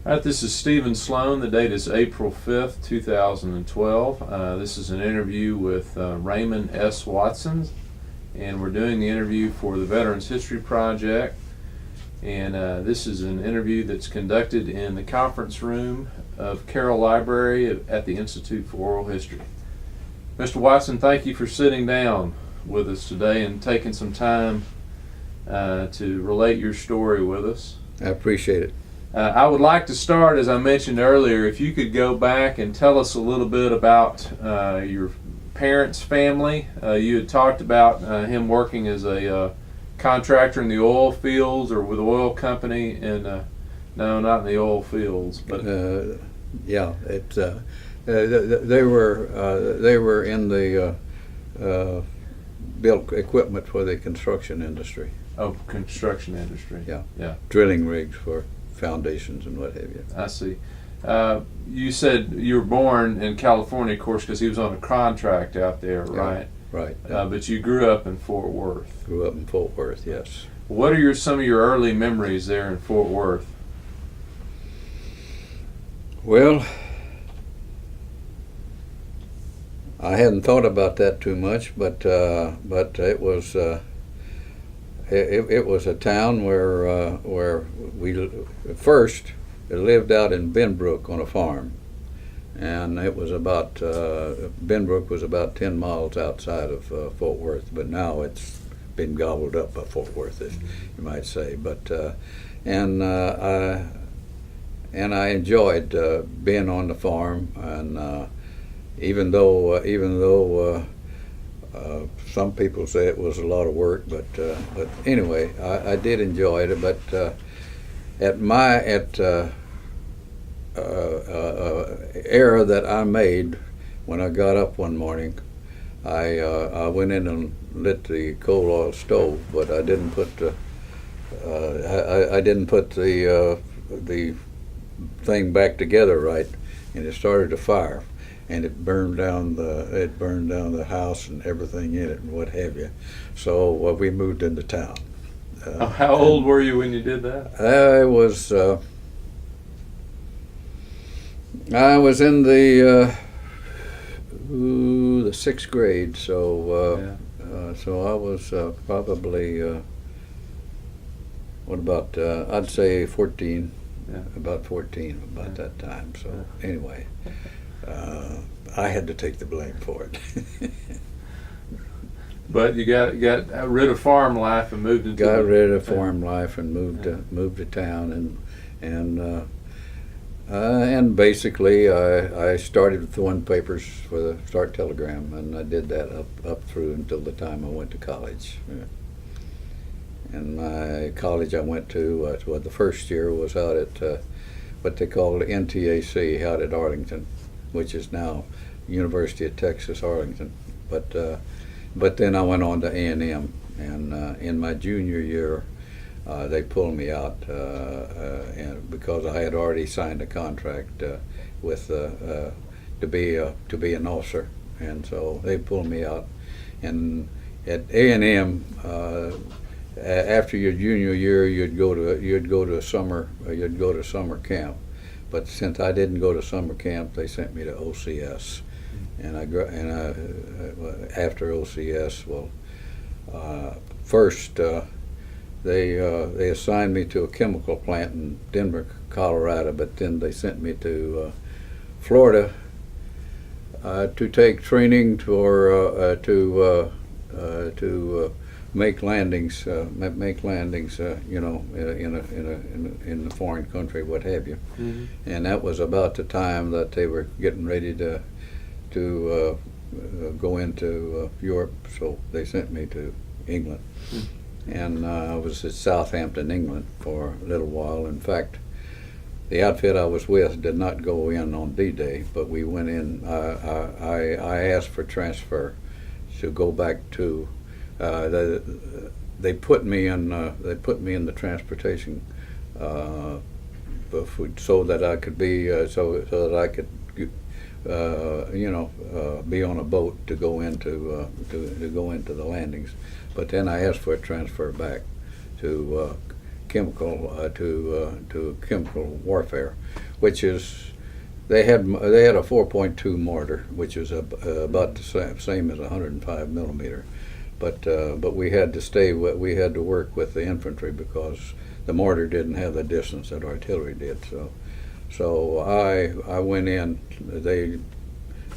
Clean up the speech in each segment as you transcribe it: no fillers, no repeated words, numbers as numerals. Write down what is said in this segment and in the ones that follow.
All right, this is Stephen Sloan. The date is April 5th, 2012. This is an interview with Raymond S. Watson, and we're doing the interview for the Veterans History Project. And this is an interview that's conducted in the conference room of Carroll Library at the Institute for Oral History. Mr. Watson, thank you for sitting down with us today and taking some time to relate your story with us. I appreciate it. I would like to start, as I mentioned earlier, if you could go back and tell us a little bit about your parents' family. You had talked about him working as a contractor in the oil fields or with an oil company, and no, not in the oil fields, but yeah, it's they were in the built equipment for the construction industry. Oh, construction industry. Yeah, drilling rigs for foundations and what have you. I see. You said you were born in California, of course, because he was on a contract out there, right? Right. But you grew up in Fort Worth. Grew up in Fort Worth, yes. What are some of your early memories there in Fort Worth? Well, I hadn't thought about that too much, but it was it was a town where we first lived out in Benbrook on a farm, and it was about Benbrook was about 10 miles outside of Fort Worth, but now it's been gobbled up by Fort Worth, as you might say. But and I enjoyed being on the farm, and even though some people say it was a lot of work, but anyway, I did enjoy it. But at error that I made when I got up one morning, I went in and lit the coal oil stove, but I didn't put I didn't put the thing back together right, and it started to fire. And it burned down the house and everything in it and what have you. So we moved into town. How old were you when you did that? I was in the 6th grade. So so I was probably I'd say 14. Yeah. About 14 about that time. So anyway. I had to take the blame for it. But you got rid of farm life and moved into rid of farm life and moved to town, and basically I started throwing papers for the Star Telegram, and I did that up through until the time I went to college. And my college I went to, the first year was out at what they call the NTAC, out at Arlington, which is now University of Texas, Arlington. But then I went on to A&M, and in my junior year, they pulled me out and because I had already signed a contract with to be an officer, and so they pulled me out. And at A&M, after your junior year, you'd go to summer camp. But since I didn't go to summer camp, they sent me to OCS, and after OCS, first they assigned me to a chemical plant in Denver, Colorado, but then they sent me to Florida to take training to make landings, you know, in a foreign country, what have you. Mm-hmm. And that was about the time that they were getting ready to go into Europe, so they sent me to England. Mm-hmm. And I was at Southampton, England, for a little while. In fact, the outfit I was with did not go in on D-Day, but we went in. I asked for transfer to go back to. They put me in the transportation so that I could be so that I could be on a boat to go into the landings. But then I asked for a transfer back to to chemical warfare, which is they had a 4.2 mortar, which is about the same as 105 millimeter, but we had to work with the infantry because the mortar didn't have the distance that artillery did. So I went in. They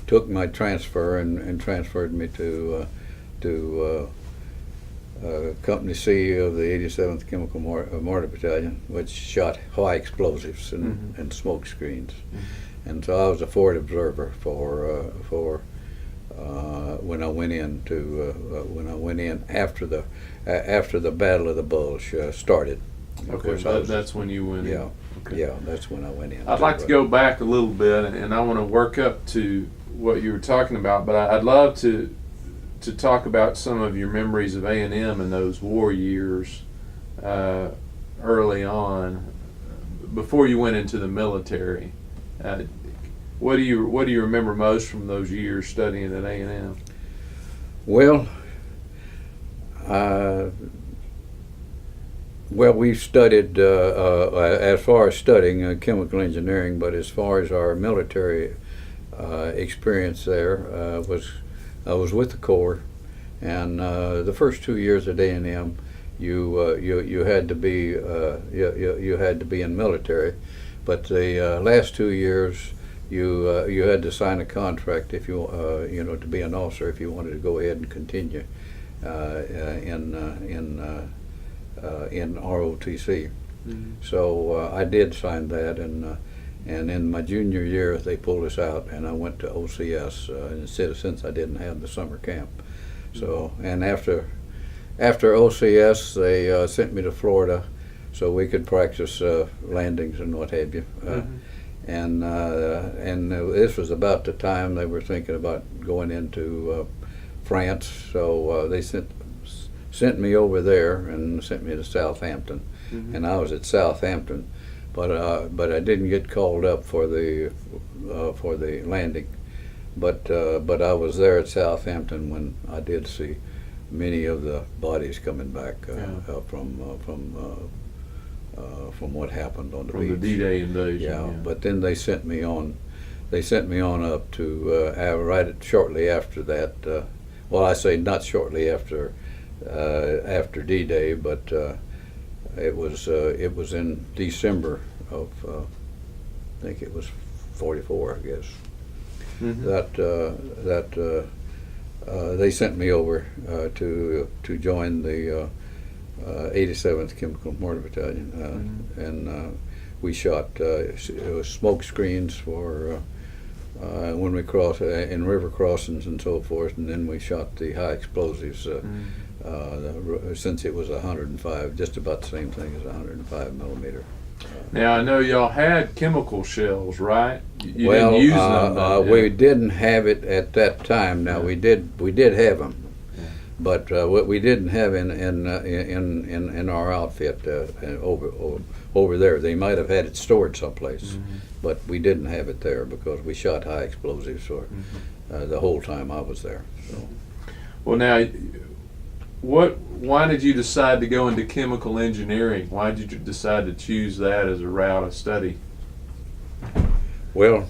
took my transfer and transferred me to Company C of the 87th Chemical Mortar Battalion, which shot high explosives and smoke screens. And so I was a forward observer for when I went in after the Battle of the Bulge started. Okay, that's when you went in. Yeah, okay. Yeah, that's when I went in. I'd like to go back a little bit, and I want to work up to what you were talking about, but I'd love to talk about some of your memories of A&M in those war years early on, before you went into the military. What do you remember most from those years studying at A&M? Well, we studied as far as studying chemical engineering, but as far as our military experience there I was with the Corps, and the first 2 years at A&M, you had to be you had to be in military, but the last 2 years you had to sign a contract if you to be an officer if you wanted to go ahead and continue in ROTC. So I did sign that, and in my junior year they pulled us out, and I went to OCS since I didn't have the summer camp. So and after OCS they sent me to Florida so we could practice landings and what have you. And this was about the time they were thinking about going into France, so they sent me over there and sent me to Southampton, and I was at Southampton, but I didn't get called up for the landing, but I was there at Southampton when I did see many of the bodies coming back from what happened on the beach. From the D-Day invasion. Yeah, but then they sent me on. They sent me on up to shortly after that. Well, I say not shortly after D-Day, but it was in December of I think it was 44, I guess. That they sent me over to join the 87th Chemical Mortar Battalion, and we shot smoke screens for when we crossed in river crossings and so forth, and then we shot the high explosives. Since it was 105, just about the same thing as 105 millimeter. Now I know y'all had chemical shells, right? You well, didn't use them. We didn't have it at that time. Now we did have them, but what we didn't have in our outfit over there, they might have had it stored someplace, but we didn't have it there because we shot high explosives for the whole time I was there. So. Well, now, why did you decide to go into chemical engineering? Why did you decide to choose that as a route of study? Well,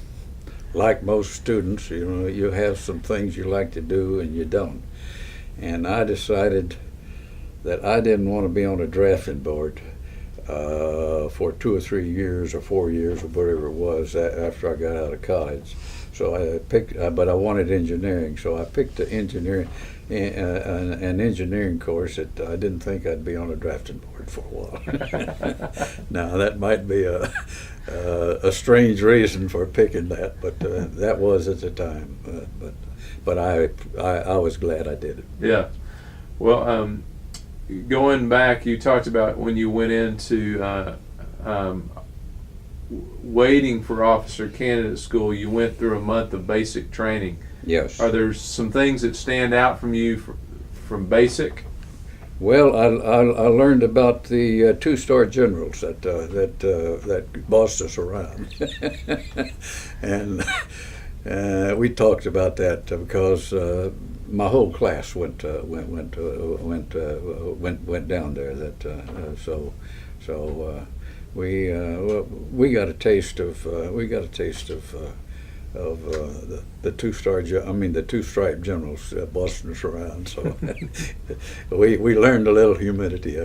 like most students, you have some things you like to do and you don't. And I decided that I didn't want to be on a drafting board for 2 or 3 years or 4 years or whatever it was after I got out of college. So I picked, but I wanted engineering, so I picked an engineering course that I didn't think I'd be on a drafting board for a while. Now that might be a strange reason for picking that, but that was at the time. But I was glad I did it. Yeah. Well, going back, you talked about when you went into waiting for officer candidate school, you went through a month of basic training. Yes. Are there some things that stand out from you from basic? Well, I learned about the 2-star generals that bossed us around, and we talked about that because my whole class went down there. So we got a taste of the the two-stripe generals bossing us around. So we learned a little humility.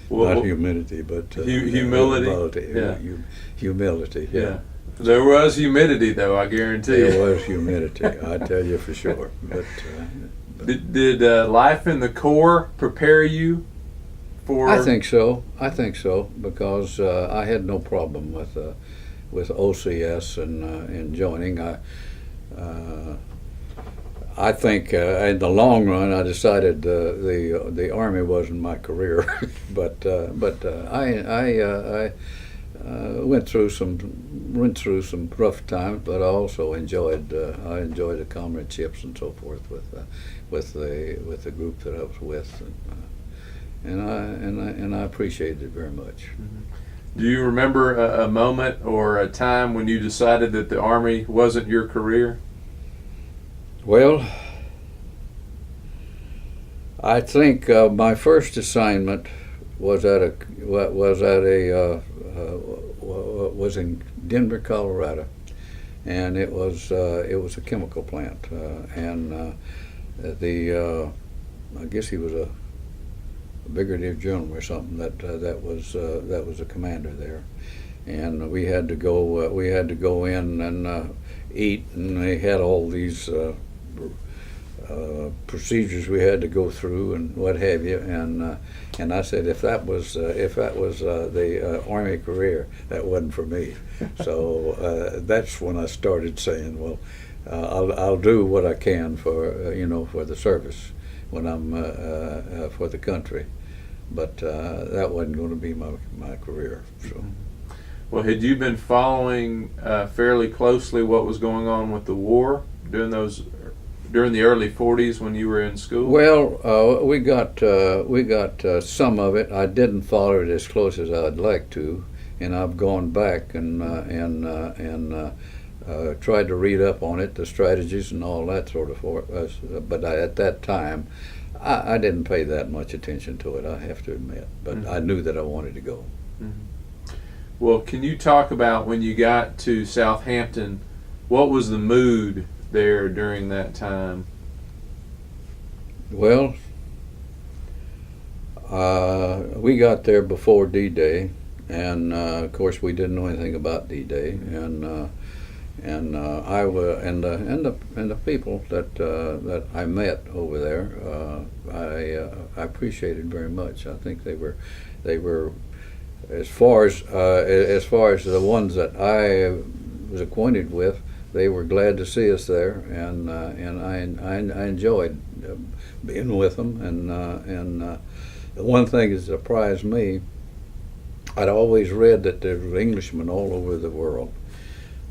Not humidity, but humility. Yeah. Humility. Yeah. There was humidity, though, I guarantee. There was humidity. I tell you for sure. But did life in the Corps prepare you for? I think so. Because I had no problem with OCS and joining. I think in the long run, I decided the Army wasn't my career, but I went through some rough times, but I also enjoyed the comradeships and so forth with the group that I was with, and I appreciated it very much. Do you remember a moment or a time when you decided that the Army wasn't your career? Well, I think my first assignment was in Denver, Colorado, and it was a chemical plant, and I guess he was a brigadier general or something that was a commander there, and we had to go in and eat, and they had all these procedures we had to go through and what have you, and I said if that was the Army career, that wasn't for me. So that's when I started saying, well, I'll do what I can for for the service when I'm for the country, but that wasn't going to be my career. So. Well, had you been following fairly closely what was going on with the war during the early 40s when you were in school? Well, we got some of it. I didn't follow it as close as I'd like to, and I've gone back and tried to read up on it, the strategies and all that sort of forth. But at that time, I didn't pay that much attention to it, I have to admit. But I knew that I wanted to go. Well, can you talk about when you got to Southampton, what was the mood there during that time? Well, we got there before D-Day, and of course we didn't know anything about D-Day, and I and the people that I met over there, I appreciated very much. I think they were as far as the ones that I was acquainted with, they were glad to see us there, and I enjoyed being with them. And the one thing that surprised me, I'd always read that there were Englishmen all over the world,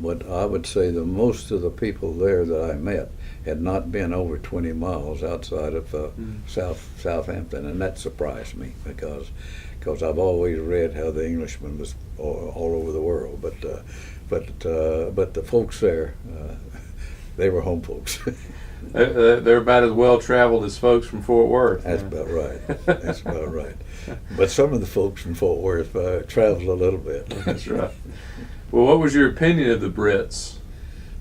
but I would say that most of the people there that I met had not been over 20 miles outside of Southampton, and that surprised me because I've always read how the Englishman was all over the world, but the folks there, they were home folks. They're about as well traveled as folks from Fort Worth. That's about right. That's about right. But some of the folks from Fort Worth traveled a little bit. That's right. Well, what was your opinion of the Brits?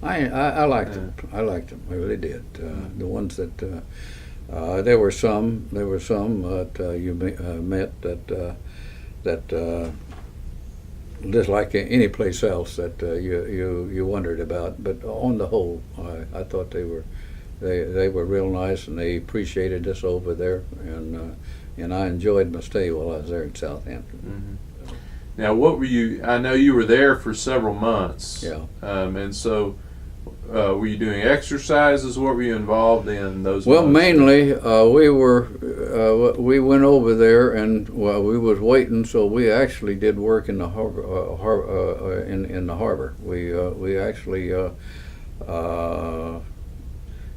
I liked them. I liked them. I really did. The ones that there were some that you met that just like any place else that you wondered about. But on the whole, I thought they were real nice, and they appreciated us over there, and I enjoyed my stay while I was there in Southampton. Now, what were you? I know you were there for several months. Yeah. And so, were you doing exercises? What were you involved in those? Well, months? mainly we went over there, and we was waiting, so we actually did work in the harbor. In the harbor, we actually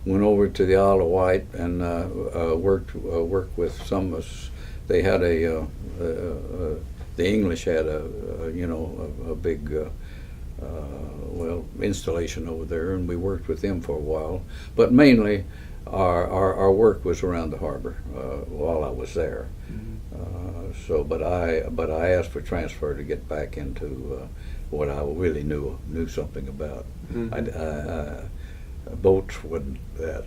went over to the Isle of Wight and worked with some of us. They had the English had a big installation over there, and we worked with them for a while. But mainly, our work was around the harbor while I was there. But I asked for transfer to get back into what I really knew something about. Boats wasn't that.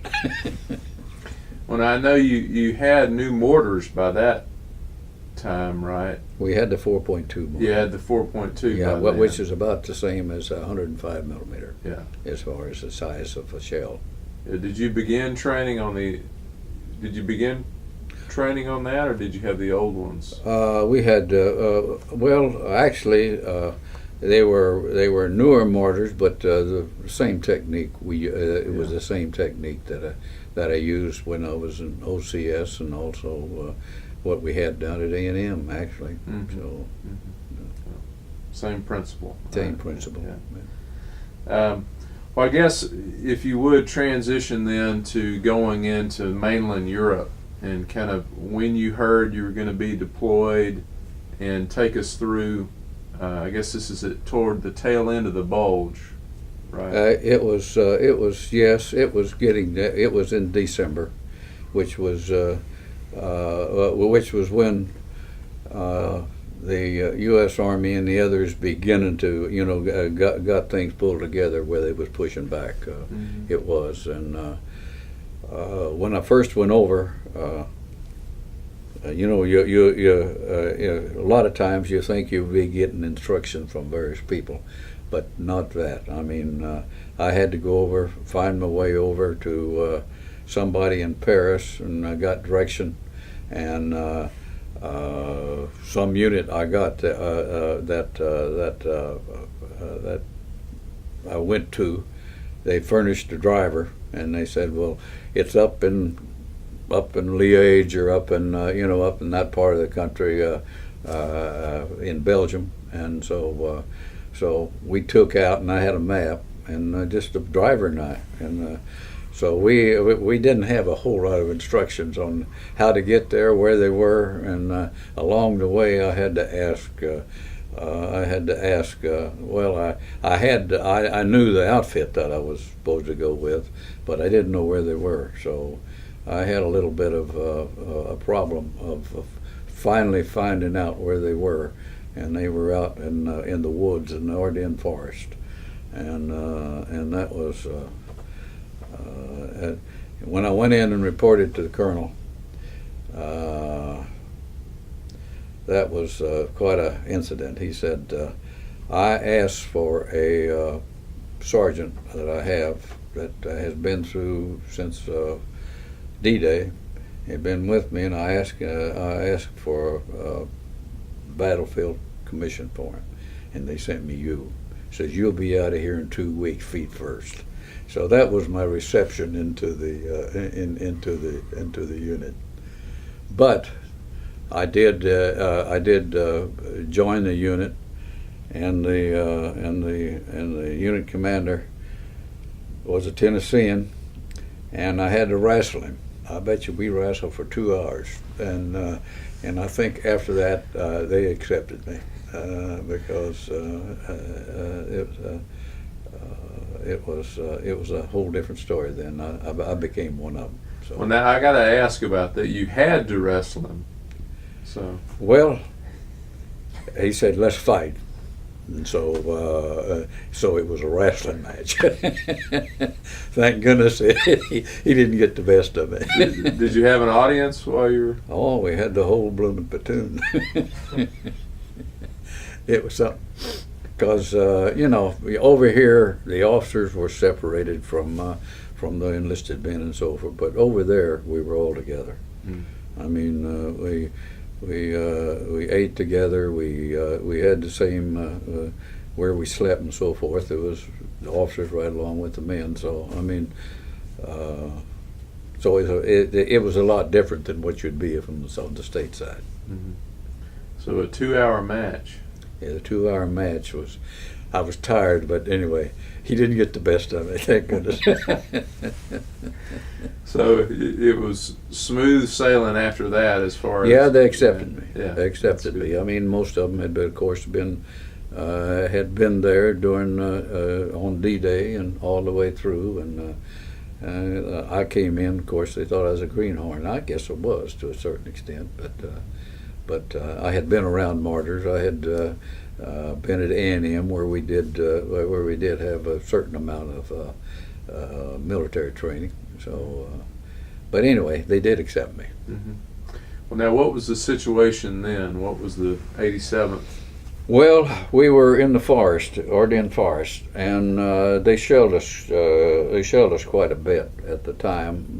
Well, I know you had new mortars by that time, right? We had the 4.2 mortar. You had the 4.2. Yeah, by then. which is about the same as 105 millimeter. Yeah. As far as the size of a shell. Did you begin training on the? Did you begin training on that, or did you have the old ones? We had well, actually, they were newer mortars, but the same technique. It was the same technique that I used when I was in OCS, and also what we had down at A&M actually. Mm-hmm. So same principle. same principle. Yeah. Well, I guess if you would transition then to going into mainland Europe, and kind of when you heard you were going to be deployed, and take us through. I guess this is toward the tail end of the bulge, right? It was in December, which was when the U.S. Army and the others beginning to got things pulled together where they was pushing back. It was, and when I first went over. A lot of times you think you'll be getting instruction from various people, but not that. I mean, I had to go over, find my way over to somebody in Paris, and I got direction, and some unit I got that I went to. They furnished a driver, and they said, "Well, it's up in Liège or up in that part of the country in Belgium," and so we took out, and I had a map and just a driver and I, and so we didn't have a whole lot of instructions on how to get there, where they were, and along the way I had to ask. I knew the outfit that I was supposed to go with, but I didn't know where they were, so. I had a little bit of a problem of finally finding out where they were, and they were out in the woods in the Ardennes forest, and that was when I went in and reported to the colonel. That was quite an incident. He said, "I asked for a sergeant that I have that has been through since." D-Day. He'd been with me, and I asked for a battlefield commission for him, and they sent me you. Says you'll be out of here in 2 weeks, feet first. So that was my reception into the unit. But I did join the unit, and the unit commander was a Tennessean, and I had to wrestle him. I bet you we wrestled for 2 hours, and I think after that they accepted me because it was a whole different story then. I became one of them. So. Well, now I got to ask about that. You had to wrestle him, so. Well, he said, "Let's fight." And so it was a wrestling match. Thank goodness he didn't get the best of it. Did you have an audience while you were? Oh, we had the whole blooming platoon. It was something, because over here the officers were separated from the enlisted men and so forth, but over there we were all together. I mean, we ate together. We had the same where we slept and so forth. It was the officers right along with the men. So I mean, so it was a lot different than what you'd be from on the state side. Mm-hmm. So a 2-hour match. Yeah, the 2-hour match was. I was tired, but anyway, he didn't get the best of it. Thank goodness. So it was smooth sailing after that, as far as. Yeah, they accepted me. Yeah, they accepted me. I mean, most of them had, of course, been there during on D-Day and all the way through, and I came in. Of course, they thought I was a greenhorn. I guess I was to a certain extent, but I had been around mortars. I had been at A&M where we did have a certain amount of military training. So, but anyway, they did accept me. Mm-hmm. Well, now, what was the situation then? What was the 87th? Well, we were in the forest, Ardennes Forest, and they shelled us. They shelled us quite a bit at the time.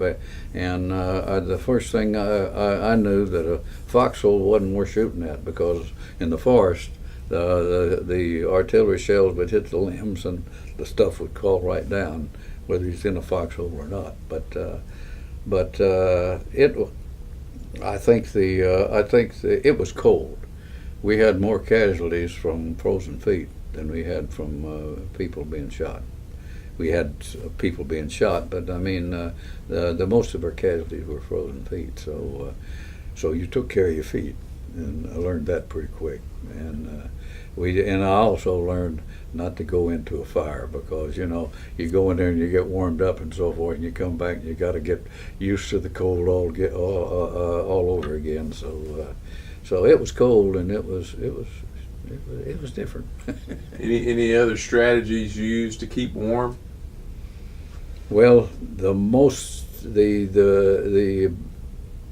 And the first thing I knew that a foxhole wasn't worth shooting at, because in the forest, the artillery shells would hit the limbs and the stuff would fall right down, whether it's in a foxhole or not. I think it was cold. We had more casualties from frozen feet than we had from people being shot. We had people being shot, but I mean, the most of our casualties were frozen feet. So you took care of your feet, and I learned that pretty quick. And I also learned not to go into a fire, because you go in there and you get warmed up and so forth, and you come back and you got to get used to the cold all over again. So it was cold, and it was different. Any other strategies you used to keep warm? Well, the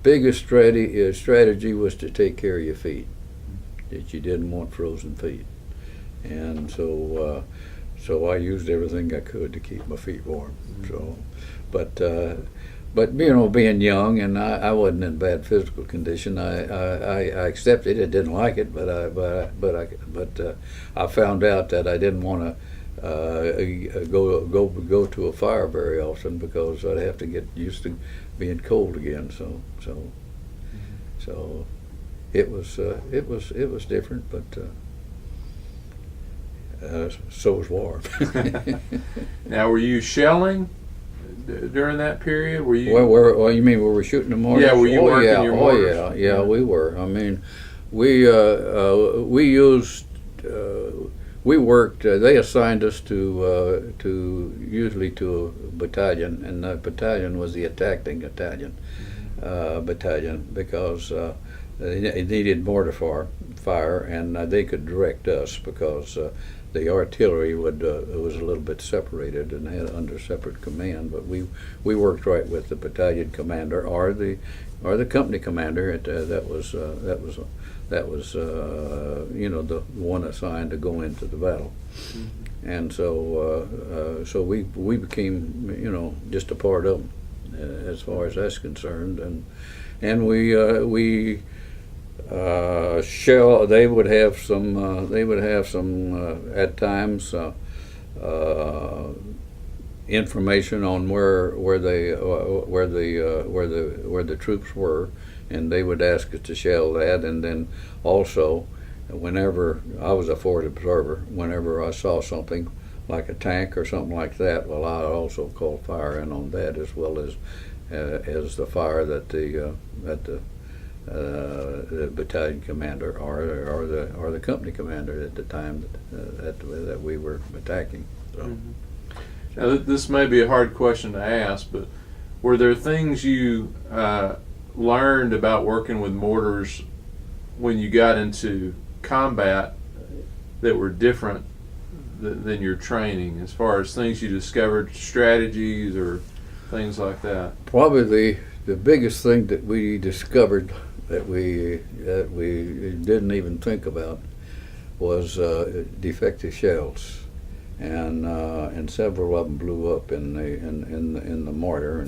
biggest strategy was to take care of your feet. That you didn't want frozen feet, and so I used everything I could to keep my feet warm. So, but being young, and I wasn't in bad physical condition. I accepted it. Didn't like it, but I found out that I didn't want to go to a fire very often, because I'd have to get used to being cold again. So it was different, but so was war. Now, were you shelling during that period? Were you? Well, you mean were we shooting the mortars? Yeah, were you working your mortars? Yeah, we were. I mean, we worked. They assigned us usually to a battalion, and the battalion was the attacking battalion, because they needed mortar fire, and they could direct us, because the artillery was a little bit separated and had under separate command. But we worked right with the battalion commander or the company commander. That was the one assigned to go into the battle. Mm-hmm. And so we became just a part of them, as far as that's concerned. And we they would have some at times information on where the troops were, and they would ask us to shell that. And then also, whenever I was a forward observer, whenever I saw something like a tank or something like that, well, I also called fire in on that, as well as the fire that the battalion commander or the company commander at the time that we were attacking. So. Mm-hmm. Now, this may be a hard question to ask, but were there things you learned about working with mortars when you got into combat that were different than your training, as far as things you discovered, strategies or things like that? Probably the biggest thing that we discovered that we didn't even think about was defective shells, and several of them blew up in the mortar,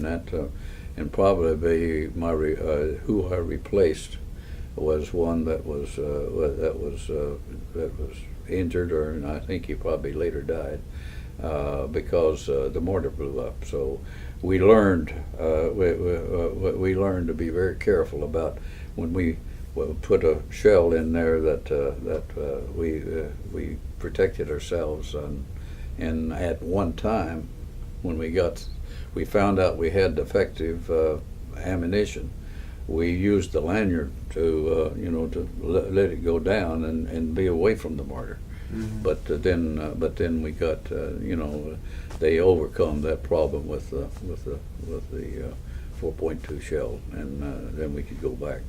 and probably who I replaced was one that was injured, and I think he probably later died because the mortar blew up. So we learned to be very careful about when we put a shell in there that we protected ourselves. And at one time, when we found out we had defective ammunition, we used the lanyard to let it go down and be away from the mortar. Mm-hmm. But then we got they overcome that problem with the 4.2 shell, and then we could go back.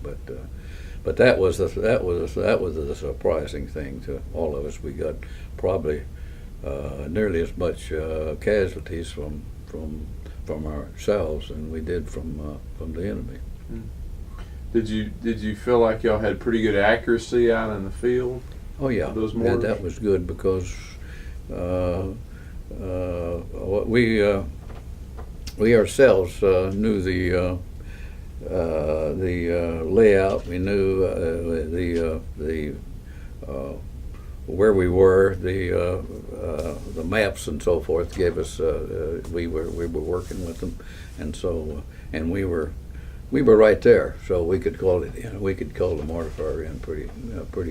But that was the surprising thing to all of us. We got probably nearly as much casualties from ourselves than we did from the enemy. Did you feel like y'all had pretty good accuracy out in the field? Oh yeah, Those mortars? that was good because we ourselves knew the layout. We knew the where we were. The maps and so forth gave us. We were working with them, and so and we were right there, so we could call it. We could call the mortar fire in pretty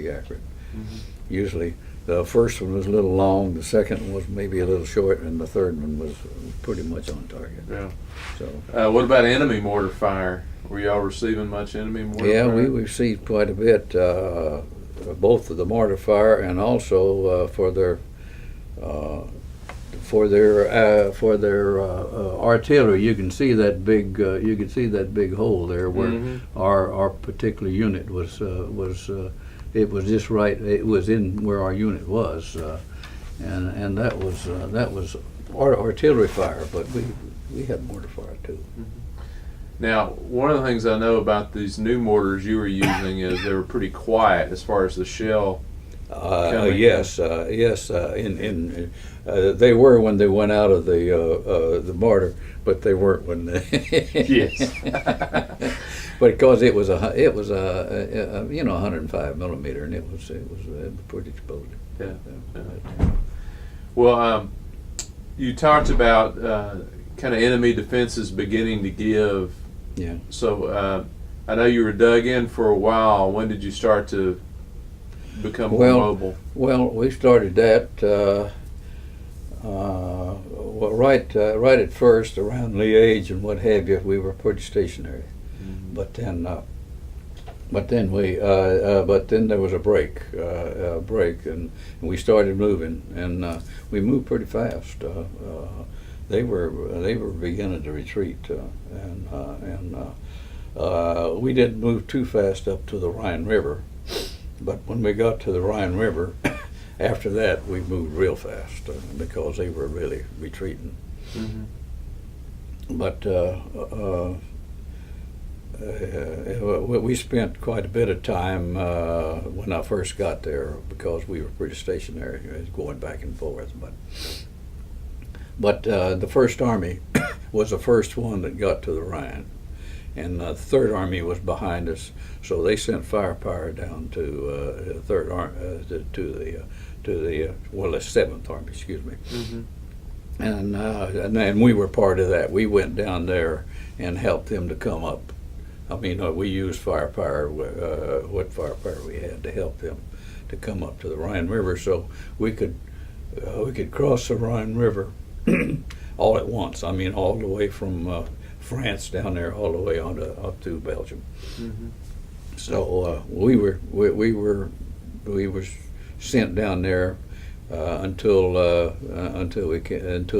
accurate. Mm-hmm. Usually, the first one was a little long, the second one was maybe a little short, and the third one was pretty much on target. Yeah. So. What about enemy mortar fire? Were y'all receiving much enemy mortar fire? Yeah, we received quite a bit, both of the mortar fire and also for their artillery. You can see that big hole there where Mm-hmm. our particular unit was. It was just right. It was in where our unit was, and that was artillery fire. But we had mortar fire too. Now, one of the things I know about these new mortars you were using is they were pretty quiet as far as the shell. Yes. They were when they went out of the mortar, but they weren't when they. Yes. But because it was a 105 millimeter, and it was pretty explosive. Yeah. Well, you talked about kind of enemy defenses beginning to give. Yeah. So I know you were dug in for a while. When did you start to become more mobile? Well, we started that right at first around Liège and what have you. We were pretty stationary, but then there was a break, and we started moving, and we moved pretty fast. They were beginning to retreat, and we didn't move too fast up to the Rhine River. But when we got to the Rhine River, after that we moved real fast because they were really retreating. Mm-hmm. But we spent quite a bit of time when I first got there because we were pretty stationary, going back and forth. But the First Army was the first one that got to the Rhine, and the Third Army was behind us. So they sent firepower down to the Seventh Army, excuse me, and we were part of that. We went down there and helped them to come up. I mean, we used firepower, what firepower we had to help them to come up to the Rhine River, so we could cross the Rhine River all at once. I mean, all the way from France down there, all the way up to Belgium. Mm-hmm. So we were sent down there until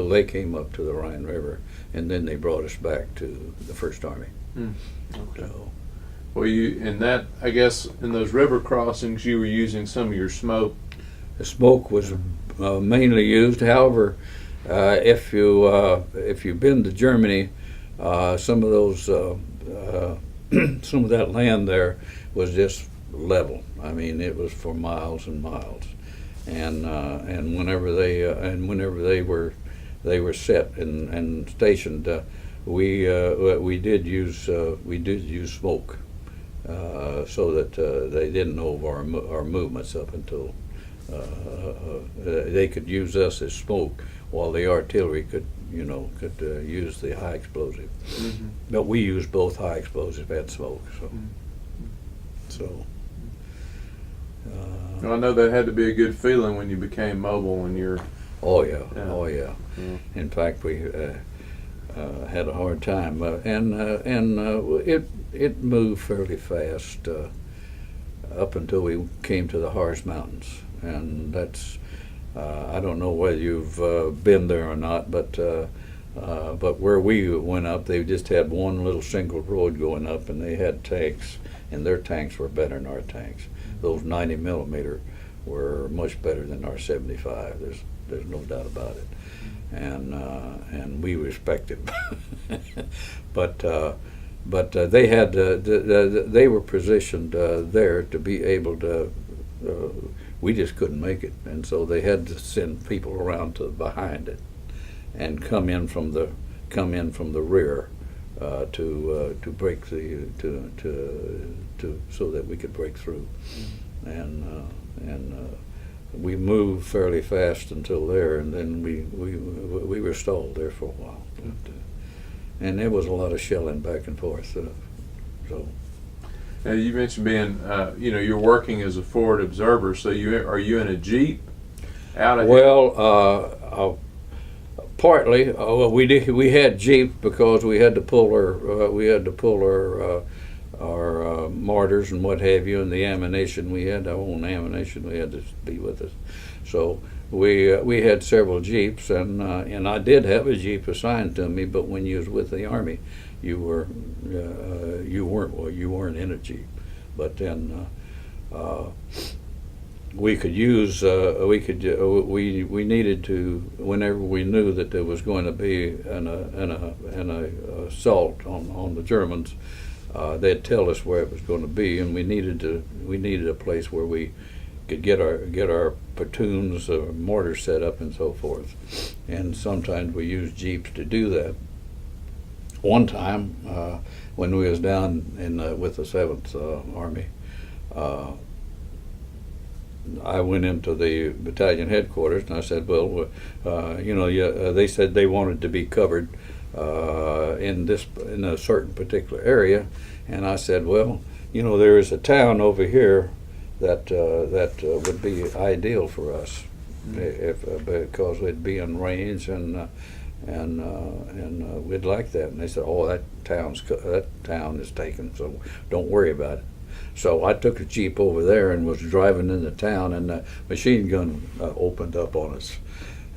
they came up to the Rhine River, and then they brought us back to the First Army. Okay. So, well, I guess in those river crossings, you were using some of your smoke. the smoke was mainly used. However, if you've been to Germany, some of those some of that land there was just level. I mean, it was for miles and miles, and whenever they were set and stationed, we did use smoke, so that they didn't know of our movements up until they could use us as smoke, while the artillery could use the high explosive. Mm-hmm. But we used both high explosive and smoke. So, I know that had to be a good feeling when you became mobile and you're. Oh yeah. In fact, we had a hard time, and it moved fairly fast up until we came to the Harz Mountains, and that's. I don't know whether you've been there or not, but But where we went up, they just had one little single road going up, and they had tanks, and their tanks were better than our tanks. Those 90 millimeter were much better than our 75. There's no doubt about it, and we respect it. but they had they were positioned there to be able to. We just couldn't make it, and so they had to send people around to behind it, and come in from the rear to break to so that we could break through, and we moved fairly fast until there, and then we were stalled there for a while, and there was a lot of shelling back and forth. So. Now you mentioned being, you're working as a forward observer. So are you in a Jeep out of? Well, partly. We had Jeep because we had to pull our mortars and what have you, and the ammunition. We had our own ammunition. We had to be with us. So we had several Jeeps, and I did have a Jeep assigned to me. But when you was with the Army, you weren't in a Jeep. But then we could use we needed to, whenever we knew that there was going to be an assault on the Germans, they'd tell us where it was going to be, and we needed a place where we could get our platoons or mortars set up and so forth. And sometimes we used Jeeps to do that. One time, when we was down with the 7th Army, I went into the battalion headquarters and I said, well, they said they wanted to be covered in a certain particular area, and I said, well, there is a town over here that would be ideal for us, because we'd be in range and we'd like that. And they said, oh, that town is taken, so don't worry about it. So I took a Jeep over there and was driving into town, and the machine gun opened up on us.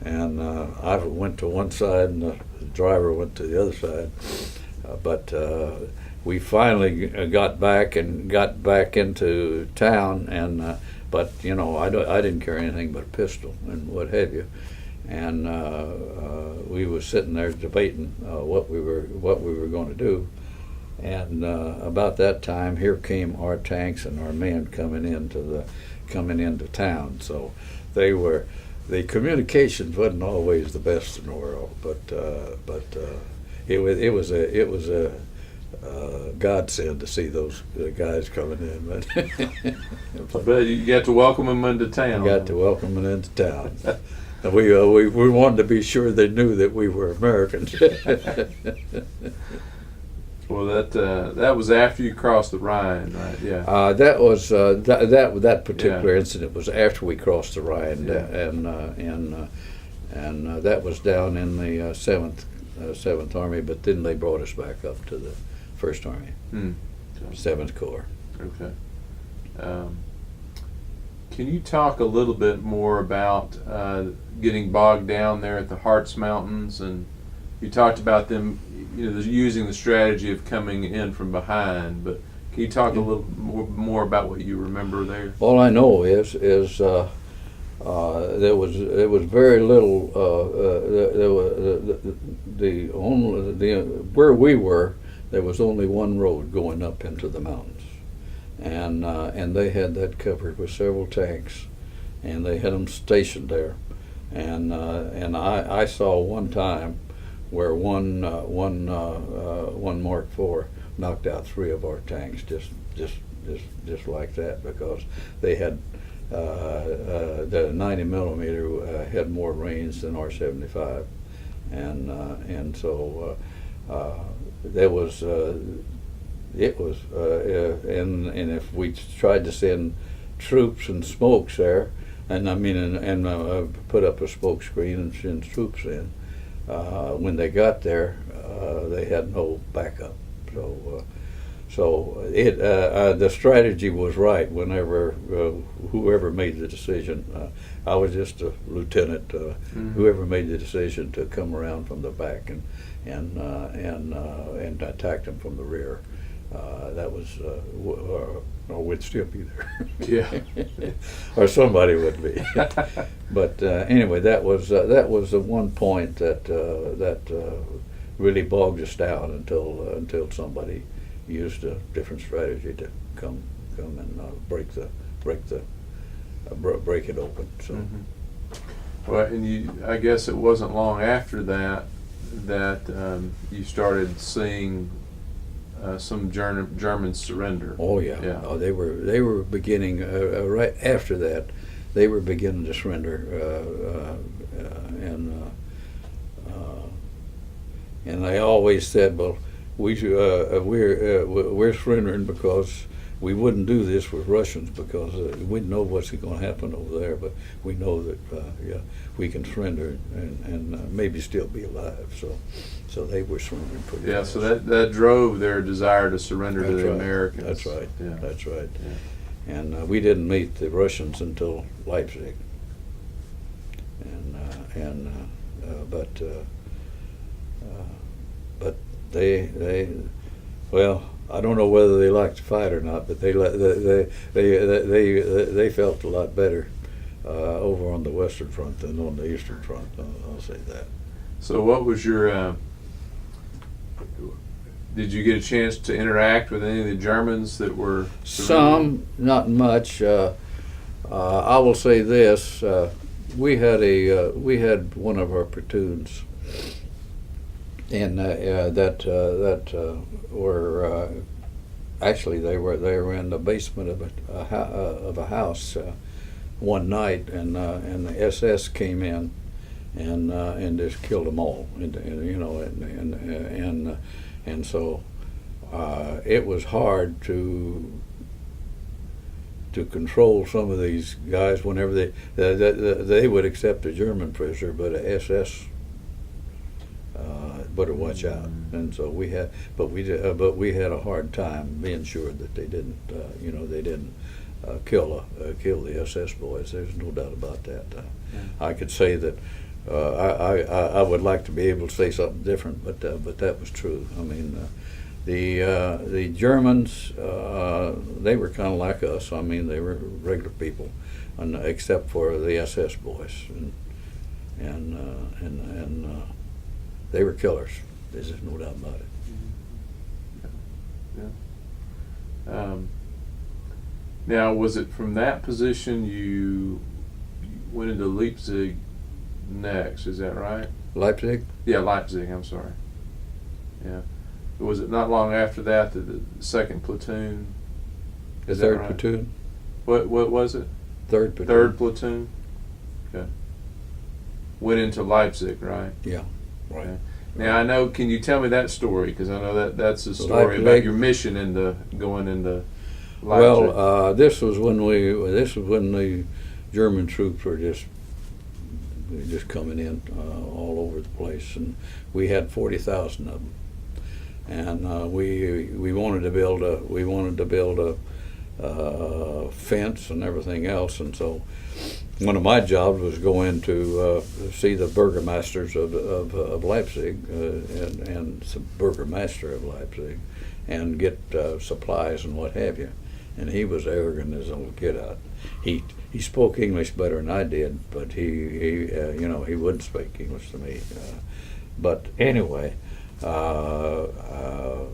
And I went to one side and the driver went to the other side. But we finally got back into town, and but I didn't carry anything but a pistol and what have you. And we were sitting there debating what we were going to do. And about that time, here came our tanks and our men coming into town. So the communications wasn't always the best in the world, but it was a godsend to see those guys coming in. But you got to welcome them into town. Got to welcome them into town. We wanted to be sure they knew that we were Americans. Well, that was after you crossed the Rhine, right? Yeah. That was that particular incident was after we crossed the Rhine, yeah. and that was down in the Seventh Army. But then they brought us back up to the First Army, 7th Corps. Okay. Can you talk a little bit more about getting bogged down there at the Hartz Mountains? And you talked about them, using the strategy of coming in from behind. But can you talk a little more about what you remember there? All I know is there was very little. Where we were, there was only one road going up into the mountains. And they had that covered with several tanks, and they had them stationed there. And I saw one time where one Mark IV knocked out 3 of our tanks just like that, because they had the 90 millimeter had more range than our 75, and so there was. It was, and if we tried to send troops and smokes there, and put up a smoke screen and send troops in, when they got there, they had no backup. So the strategy was right. Whenever whoever made the decision, I was just a lieutenant. Whoever made the decision to come around from the back and attack them from the rear, that was, or we'd still be there. Yeah. Or somebody would be. But anyway, that was the one point that really bogged us down until somebody used a different strategy to come and break it open. So. Well, and I guess it wasn't long after that you started seeing some Germans surrender. Oh yeah. Yeah. Oh, they were beginning right after that. They were beginning to surrender, and they always said, "Well, we're surrendering because we wouldn't do this with Russians because we know what's going to happen over there, but we know that we can surrender and maybe still be alive." So they were surrendering pretty Yeah, fast. so that drove their desire to surrender to the right. Americans. That's right. Yeah. That's right. Yeah. And we didn't meet the Russians until Leipzig. But they well, I don't know whether they liked to fight or not, but they felt a lot better over on the Western Front than on the Eastern Front. I'll say that. So what was your did you get a chance to interact with any of the Germans that were surrendering? Some, not much. I will say this: we had one of our platoons, and that were actually they were in the basement of a house one night, and the SS came in and just killed them all, and so it was hard to control some of these guys whenever they would accept a German prisoner, but a SS better watch out. And so we had a hard time being sure that they didn't kill the SS boys. There's no doubt about that. I could say that. I would like to be able to say something different, but that was true. I mean, the Germans, they were kind of like us. I mean, they were regular people, except for the SS boys, and they were killers. There's just no doubt about it. Yeah. Now, was it from that position you went into Leipzig next? Is that right? Leipzig? Yeah, Leipzig. I'm sorry. Yeah. Was it not long after that the second platoon? The Is that third right? platoon? What was it? Third platoon. Third platoon. Okay. Went into Leipzig, right? Yeah. Right. Okay. Now I know. Can you tell me that story? Because I know that's a story about your mission going into Leipzig. Well, this was when the German troops were just coming in all over the place, and we had 40,000 of them, and we wanted to build a fence and everything else, and so one of my jobs was go in to see the burgomasters of Leipzig and some burgomaster of Leipzig, and get supplies and what have you, and he was arrogant as all get out. He spoke English better than I did, but he wouldn't speak English to me. But anyway,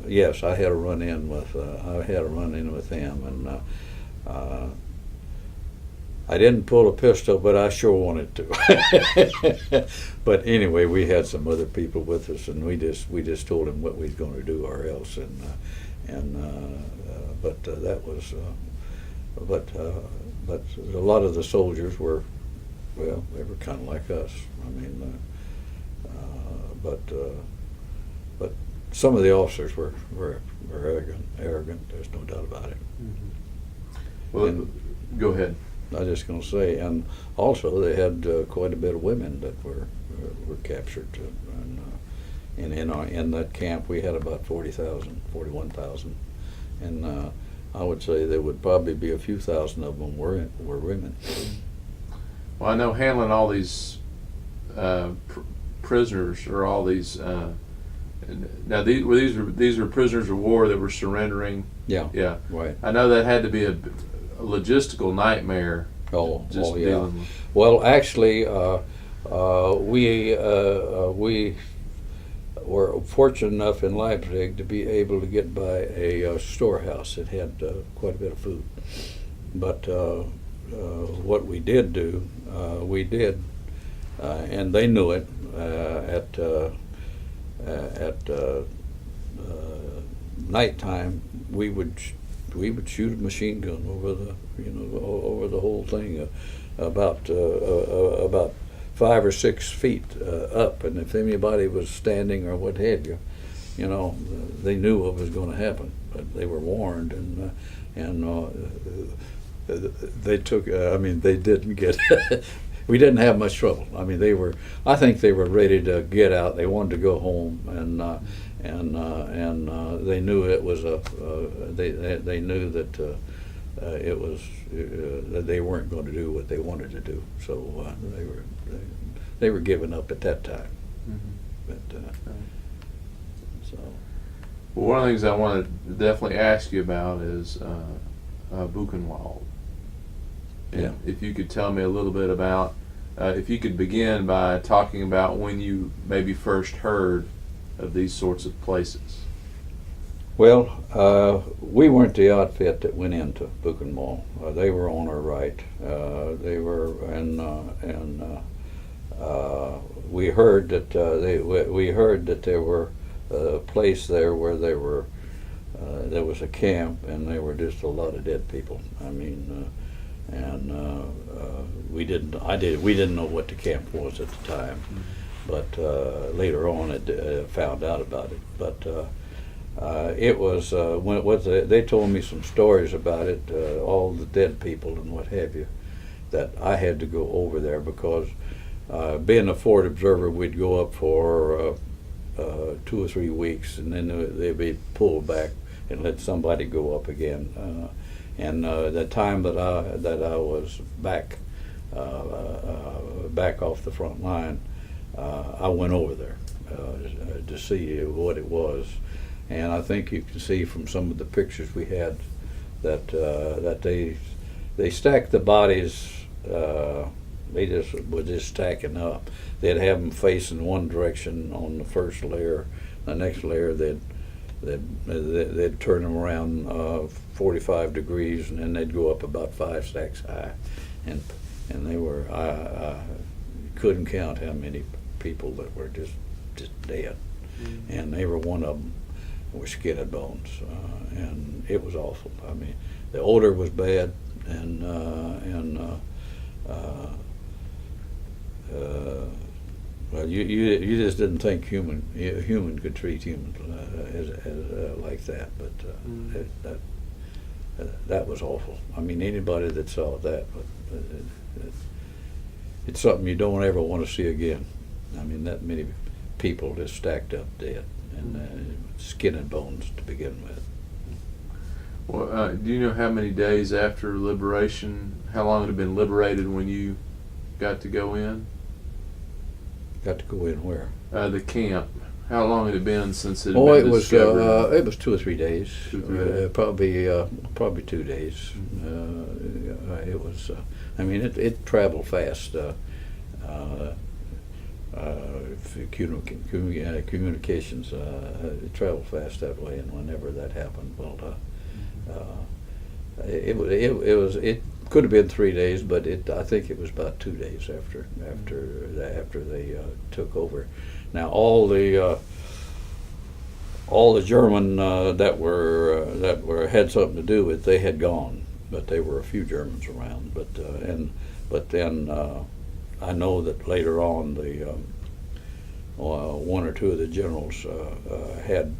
yes, I had a run in with him, and I didn't pull a pistol, but I sure wanted to. But anyway, we had some other people with us, and we just told him what we was going to do or else, but that was. But a lot of the soldiers were, well, they were kind of like us. I mean, but some of the officers were arrogant. There's no doubt about it. Mm-hmm. Well, go ahead. I was just going to say, and also they had quite a bit of women that were captured, and in that camp we had about 41,000 and I would say there would probably be a few thousand of them were women. Well, I know handling all these prisoners, or all these. Now, these were prisoners of war that were surrendering. Yeah. Yeah. Right. I know that had to be a logistical nightmare. Oh, Just yeah. dealing with. Well, actually, we were fortunate enough in Leipzig to be able to get by a storehouse that had quite a bit of food. But what we did do, and they knew it at nighttime. We would shoot a machine gun over the whole thing, about 5 or 6 feet up, and if anybody was standing or what have you, they knew what was going to happen. But they were warned, and they took. They didn't get. We didn't have much trouble. I think they were ready to get out. They wanted to go home, and they knew it was they knew that it was that they weren't going to do what they wanted to do. So they were giving up at that time. Mm-hmm. But so. Well, one of the things I want to definitely ask you about is Buchenwald. And Yeah. if you could tell me a little bit about, if you could begin by talking about when you maybe first heard of these sorts of places. Well, we weren't the outfit that went into Buchenwald. They were on our right. They were, and we heard that we heard that there were a place there where there was a camp, and there were just a lot of dead people. We didn't know what the camp was at the time, but later on found out about it. But it was they told me some stories about it, all the dead people and what have you, that I had to go over there because being a forward observer, we'd go up for 2 or 3 weeks, and then they'd be pulled back and let somebody go up again. And the time that I was back off the front line, I went over there to see what it was, and I think you can see from some of the pictures we had that they stacked the bodies. They were just stacking up. They'd have them facing one direction on the first layer. The next layer they'd turn them around 45 degrees, and then they'd go up about 5 stacks high, and they were I couldn't count how many people that were just dead, and they were one of them were skin and bones, and it was awful. The odor was bad, and well, you just didn't think human could treat humans as like that, but that was awful. Anybody that saw that, it's something you don't ever want to see again. That many people just stacked up dead, and skin and bones to begin with. Well, do you know how many days after liberation, how long it had been liberated when you got to go in? Got to go in where? The camp. How long had it been since it had Oh, been it was discovered? it was 2 or 3 days. 2 or 3 days. Probably 2 days. It was. It traveled fast. Communications it traveled fast that way, and whenever that happened, it could have been 3 days, but I think it was about 2 days after they took over. Now all the German that had something to do with it, they had gone, but there were a few Germans around. But then I know that later on the one or two of the generals had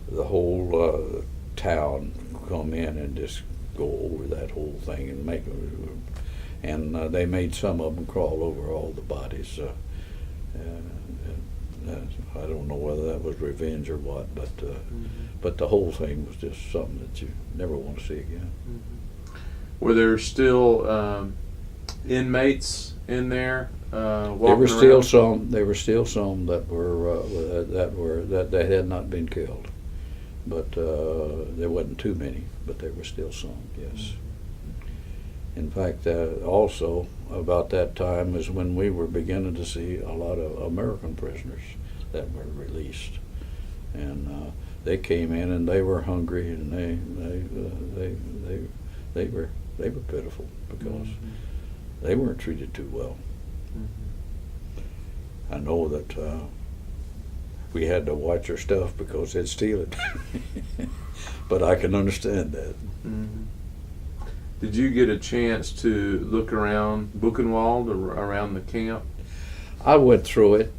the whole town come in and just go over that whole thing and they made some of them crawl over all the bodies. I don't know whether that was revenge or what, but the whole thing was just something that you never want to see again. Were there still inmates in there walking There were still around? some. There were still some that they had not been killed, but there wasn't too many. But there were still some. Yes. In fact, also about that time is when we were beginning to see a lot of American prisoners that were released, and they came in and they were hungry and they were pitiful because they weren't treated too well. I know that we had to watch our stuff because they'd steal it, but I can understand that. Did you get a chance to look around Buchenwald or around the camp? I went through it.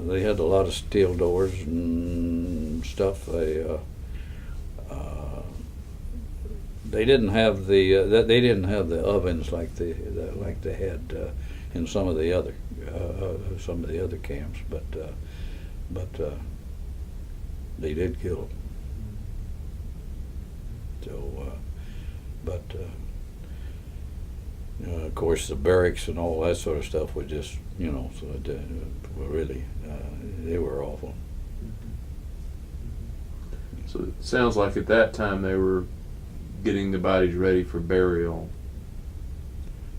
They had a lot of steel doors and stuff. They didn't have the ovens like they had in some of the other camps, but they did kill them. So, of course, the barracks and all that sort of stuff was just, so really, they were awful. So it sounds like at that time they were getting the bodies ready for burial.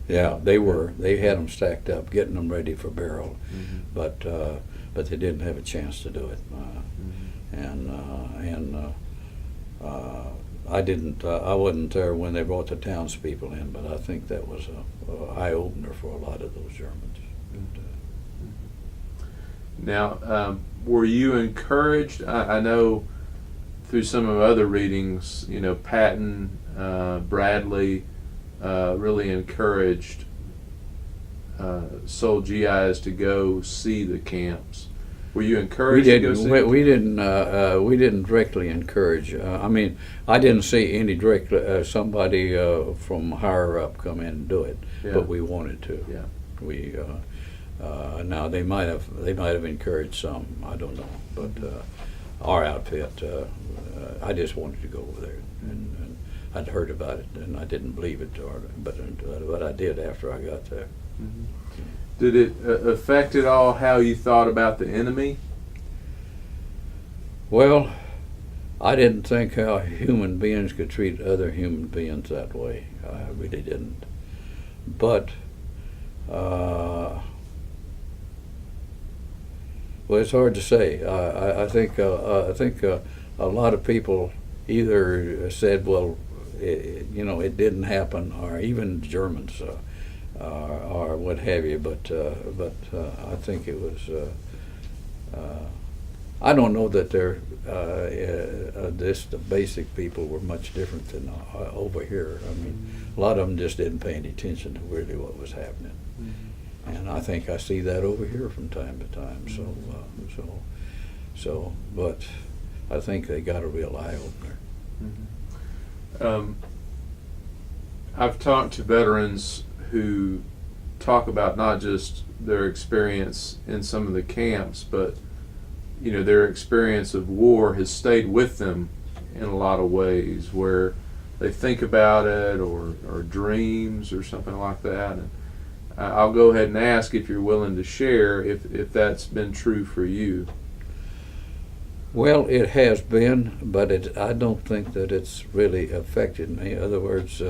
Yeah, they were. They had them stacked up, getting them ready for burial, but they didn't have a chance to do it. I didn't. I wasn't there when they brought the townspeople in, but I think that was a eye opener for a lot of those Germans. Now, were you encouraged? I know through some of other readings, Patton, Bradley, really encouraged Soul GIs to go see the camps. Were you encouraged to go see? We didn't directly encourage. I mean, I didn't see any direct somebody from higher up come in and do it, but we wanted to. Yeah. We now they might have encouraged some. I don't know, but our outfit, I just wanted to go over there, and I'd heard about it, and I didn't believe it, but I did after I got there. Did it affect at all how you thought about the enemy? Well, I didn't think how human beings could treat other human beings that way. I really didn't. But, well, it's hard to say. I think a lot of people either said, well, it didn't happen, or even Germans. Or what have you, but I think it was. I don't know that the basic people were much different than over here. I mean, a lot of them just didn't pay any attention to really what was happening, and I think I see that over here from time to time. But I think they got a real eye opener. I've talked to veterans who talk about not just their experience in some of the camps, but their experience of war has stayed with them in a lot of ways, where they think about it or dreams or something like that. And I'll go ahead and ask if you're willing to share if that's been true for you. Well, it has been, but I don't think that it's really affected me. In other words,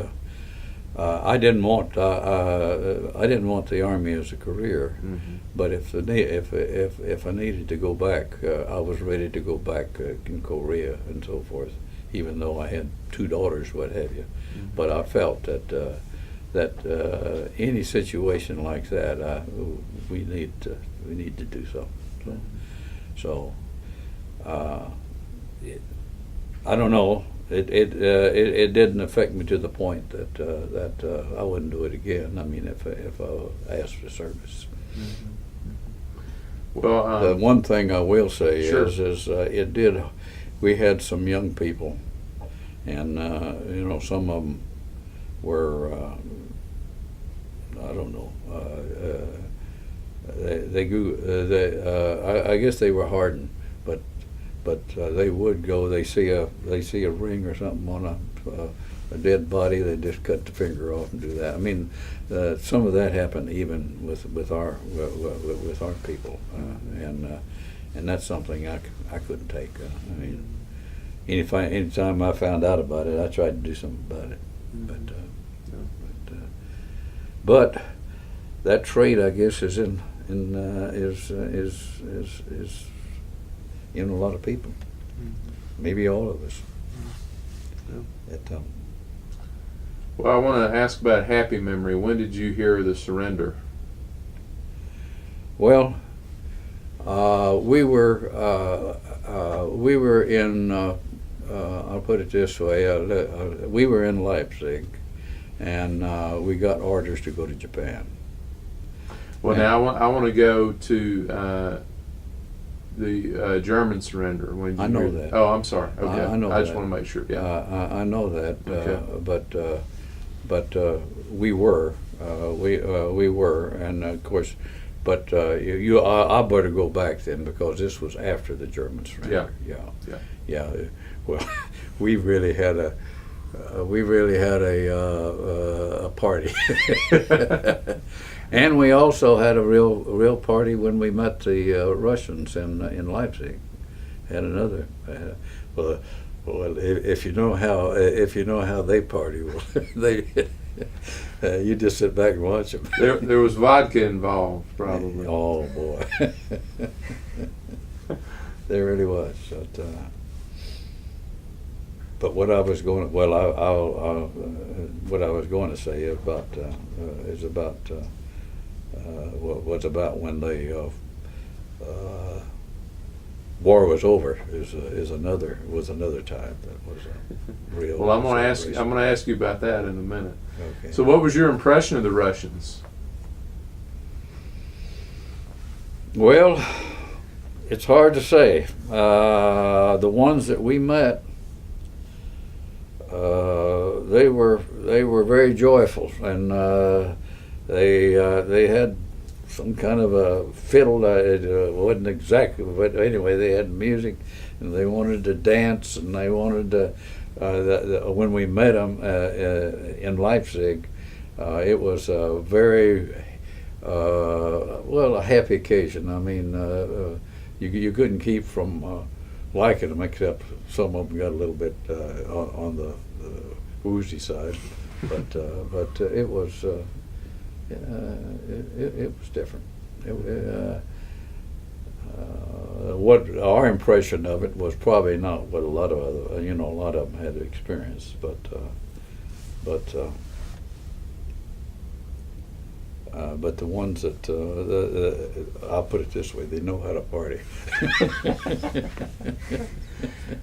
I didn't want the Army as a career, but if I needed to go back, I was ready to go back in Korea and so forth. Even though I had 2 daughters, what have you, but I felt that any situation like that, we need to do something. So I don't know. It didn't affect me to the point that I wouldn't do it again. I mean, if I asked for service. Well, the one thing I will say sure. is it did. We had some young people, and some of them were I don't know. They grew. I guess they were hardened, but they would go. They see a ring or something on a dead body. They just cut the finger off and do that. I mean, some of that happened even with our people, and that's something I couldn't take. I mean, anytime I found out about it, I tried to do something about it. But that trait, I guess, is in a lot of people. Maybe all of us. Well, I want to ask about happy memory. When did you hear the surrender? Well, we were in. I'll put it this way: we were in Leipzig, and we got orders to go to Japan. Well, now I want to go to the German surrender. When I know that. Oh, I'm sorry. Okay, I know I just that. want to make sure. Yeah, I know that. Okay. But we were, and of course, but I better go back then because this was after the German surrender. Yeah. Well, we really had a party, and we also had a real party when we met the Russians in Leipzig. Had another. Well, if you know how they party, well, they you just sit back and watch them. There was vodka involved, probably. Oh boy, there really was. But what I was going to say about is about was about when the war was over was another time that was a real. Well, I'm going to ask you about that in a minute. Okay. So, what was your impression of the Russians? Well, it's hard to say. The ones that we met, they were very joyful, and they had some kind of a fiddle. It wasn't exactly, but anyway, they had music, and they wanted to dance, and they wanted to. When we met them in Leipzig, it was a very a happy occasion. I mean, you couldn't keep from liking them, except some of them got a little bit on the woozy side, but it was. It was different. What our impression of it was probably not what a lot of them had experienced, but the ones that I'll put it this way, they know how to party.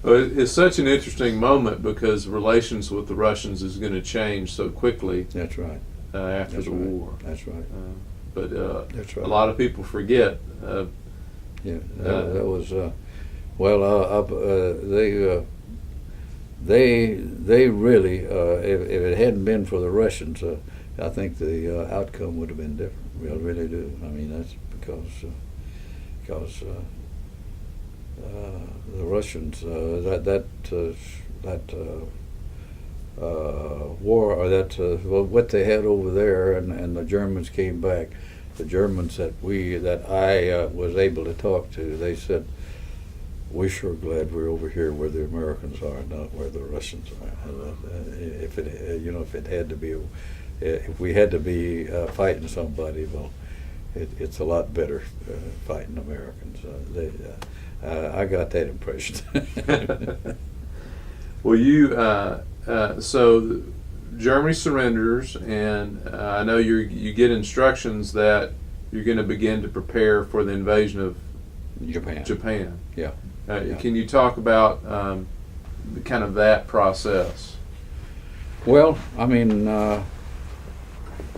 Well, it's such an interesting moment because relations with the Russians is going to change so quickly. That's right. After the war. That's right. But That's right. a lot of people forget. That was they really if it hadn't been for the Russians, I think the outcome would have been different. We really do. I mean, that's because the Russians that war, or what they had over there, and the Germans came back. The Germans that I was able to talk to, they said, "We're sure glad we're over here where the Americans are, not where the Russians are." If it had to be, if we had to be fighting somebody, well, it's a lot better fighting Americans. I got that impression. Well, so Germany surrenders, and I know you get instructions that you're going to begin to prepare for the invasion of Japan. Yeah. Can you talk about kind of that process? Well, I mean,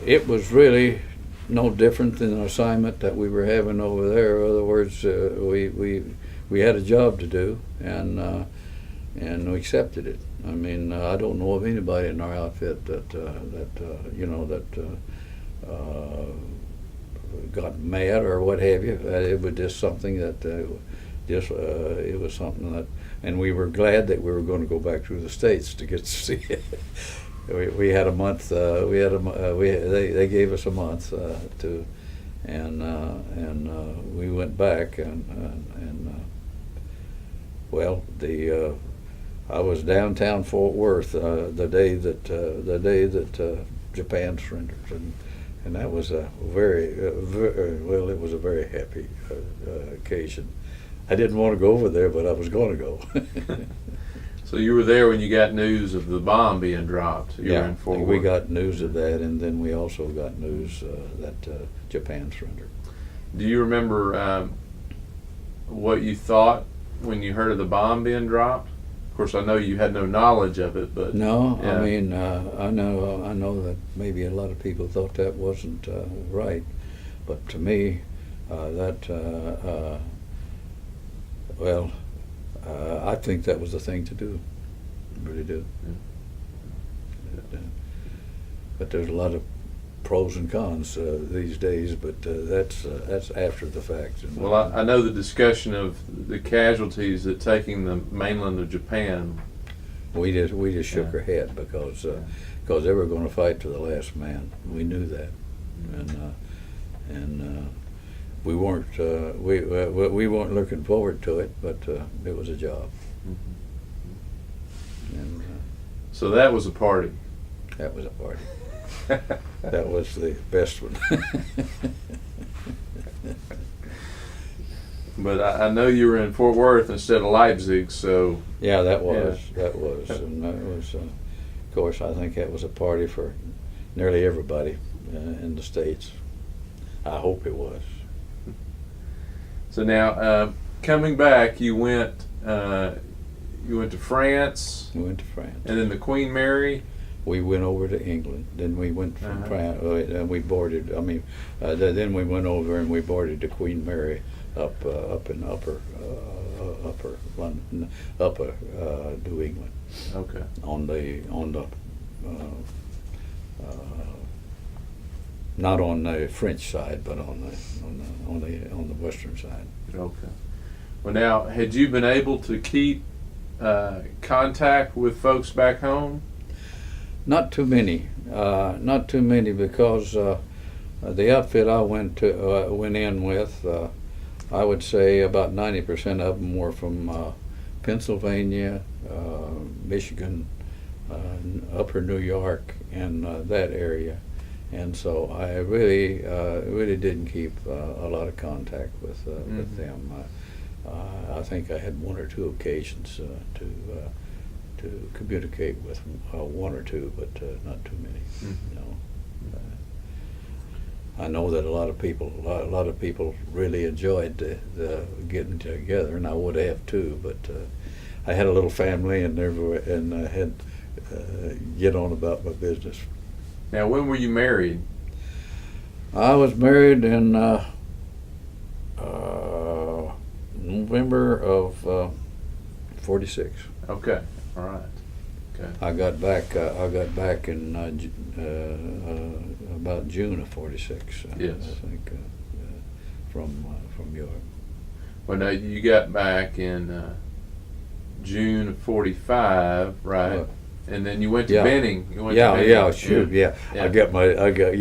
it was really no different than an assignment that we were having over there. In other words, we had a job to do, and we accepted it. I mean, I don't know of anybody in our outfit that got mad or what have you. It was just something that it was something that, and we were glad that we were going to go back to the States to get to see it. We had a month. They gave us a month to, and we went back and well, I was downtown Fort Worth the day that Japan surrendered, and that was a very well. It was a very happy occasion. I didn't want to go over there, but I was going to go. So you were there when you got news of the bomb being dropped. You were in Fort Worth. We got news of that, and then we also got news that Japan surrendered. Do you remember what you thought when you heard of the bomb being dropped? Of course, I know you had no knowledge of it, but no. Yeah. I mean, I know that maybe a lot of people thought that wasn't right, but to me, I think that was the thing to do. I really do. Yeah. But there's a lot of pros and cons these days, but that's after the fact. Well, I know the discussion of the casualties that taking the mainland of Japan. We just shook our head because they were going to fight to the last man. We knew that, and we weren't we weren't looking forward to it, but it was a job. Mm-hmm. And so that was a party. that was a party. That was the best one. But I know you were in Fort Worth instead of Leipzig, so Yeah, that was, and that was, of course, I think that was a party for nearly everybody in the States. I hope it was. So now, coming back, you went to France, We went to France. and then the Queen Mary. We went over to England. Then we went from France, and we boarded. Then we went over and we boarded the Queen Mary up in upper London, upper New England. Okay. On the not on the French side, but on the western side. Okay. Well, now, had you been able to keep contact with folks back home? Not too many, because the outfit I went in with, I would say about 90% of them were from Pennsylvania, Michigan, Upper New York, and that area, and so I really didn't keep a lot of contact with them. I think I had one or two occasions to communicate with one or two, but not too many. Mm-hmm. No. I know that a lot of people really enjoyed the getting together, and I would have too. But I had a little family, and I had get on about my business. Now, when were you married? I was married in November of '46. Okay. All right. Okay. I got back in about June of '46. Yes. I think from Europe. Well, now you got back in June of '45, right? Well, and then you went to yeah. Benning. You went to Yeah, Benning. yeah, sure, yeah. Yeah. I get 40. I get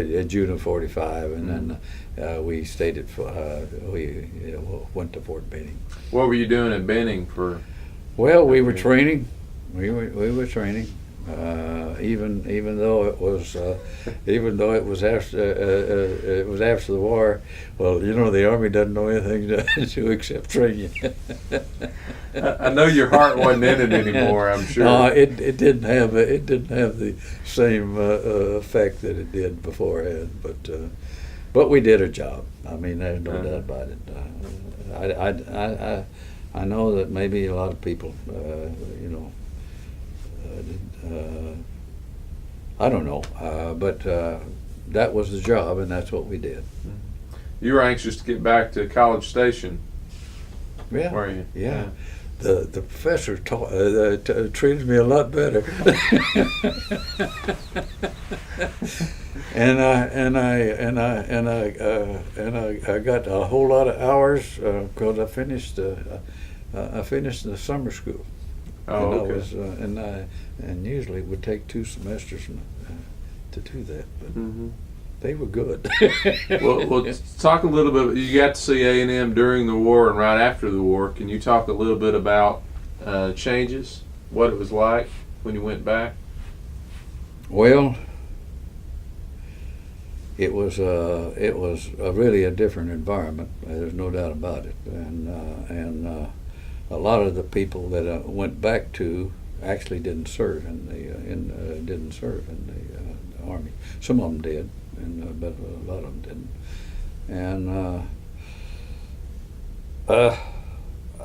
Mm-hmm. June of '45, and then we stayed at went to Fort Benning. What were you doing at Benning for? Well, we were training. We were training. Even though it was after the war. Well, you know, the Army doesn't know anything to do except training. I know your heart wasn't in it anymore, I'm sure. No, it didn't have the same effect that it did beforehand. But we did our job. I mean, there's no doubt about it. I know that maybe a lot of people, I don't know, but that was the job, and that's what we did. You were anxious to get back to College Station, Yeah, were you? yeah. The professor treated me a lot better. I got a whole lot of hours because I finished the summer school. Oh, And okay. I was and usually it would take 2 semesters to do that, but Mhm. they were good. Well, talk a little bit. You got to see A&M during the war and right after the war. Can you talk a little bit about changes? What it was like when you went back? Well, it was really a different environment. There's no doubt about it, and a lot of the people that I went back to actually didn't serve in the army. Some of them did, but a lot of them didn't. And